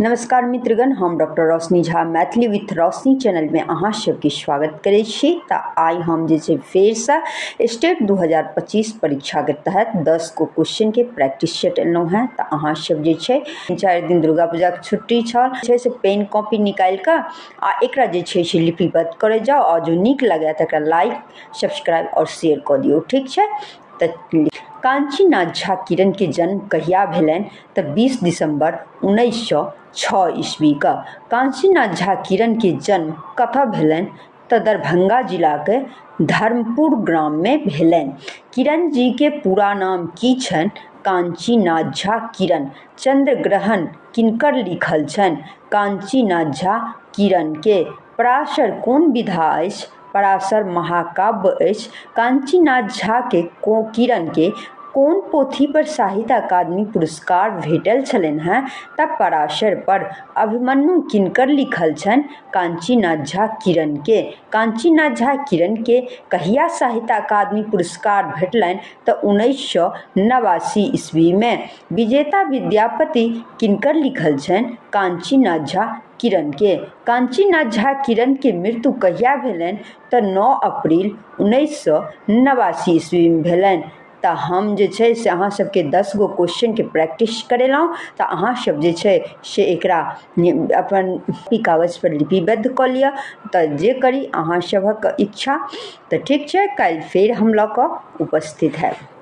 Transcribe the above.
नमस्कार मित्रगण, हम डॉक्टर रोशनी झा मैथिली विथ रोशनी चैनल में अहाँ सबके स्वागत करै छी। तऽ आइ हम जे छै फेरसँ स्टेट 2025 परीक्षा के तहत 10 गो क्वेश्चन के प्रैक्टिस सेट एलहुँ हैं। तऽ अहाँ सब जे छै 4 दिन दुर्गा पूजा के छुट्टी छल छै से पेन कॉपी निकालि कऽ आ एकरा जे छै से लिपिबद्ध करे जाओ और जो नीक लगे तकरा लाइक सब्सक्राइब और शेयर कऽ दियौ, ठीक छै। तऽ कांचीनाथ झा किरण के जन्म कहिया भेलनि? तऽ 20 दिसंबर 1906 ईस्वी का। कांचीनाथ झा किरण के जन्म कतऽ भेलनि? तऽ दरभंगा जिला के धर्मपुर ग्राम में भेलनि। किरण जी के पूरा नाम की छनि? कांचीनाथ झा किरण। चंद्र ग्रहण किनकर लिखल छनि? कांचीनाथ झा किरण के। पराशर कोन विधा अछि? पराशर महाकाव्य अछि। कांचीनाथ झा के किरण के कोन पोथी पर साहित्य अकादमी पुरस्कार भेटल छलनि हैं? तऽ पराशर पर। अभिमन्यु किनकर लिखल छनि? कांचीनाथ झा किरण के। कांचीनाथ झा किरण के कहिया साहित्य अकादमी पुरस्कार भेटलनि? तऽ 1989 ईस्वी में। विजेता विद्यापति किनकर लिखल छनि? कांचीनाथ झा किरण के। कांचीनाथ झा किरण के मृत्यु कहिया भेलनि? तऽ 9 अप्रैल 1989 ईस्वी में भेलनि। तऽ हम जे छै से अहाँ सबके 10 गो क्वेश्चन के प्रैक्टिस करेलहुँ। तऽ अहाँ सब जे छै से एकरा अपन कागज पर लिपिबद्ध कऽ लिअ। तऽ जे करी अहाँ सभक इच्छा। तऽ ठीक छै, काल्हि फेर हम लऽ कऽ उपस्थित हैब।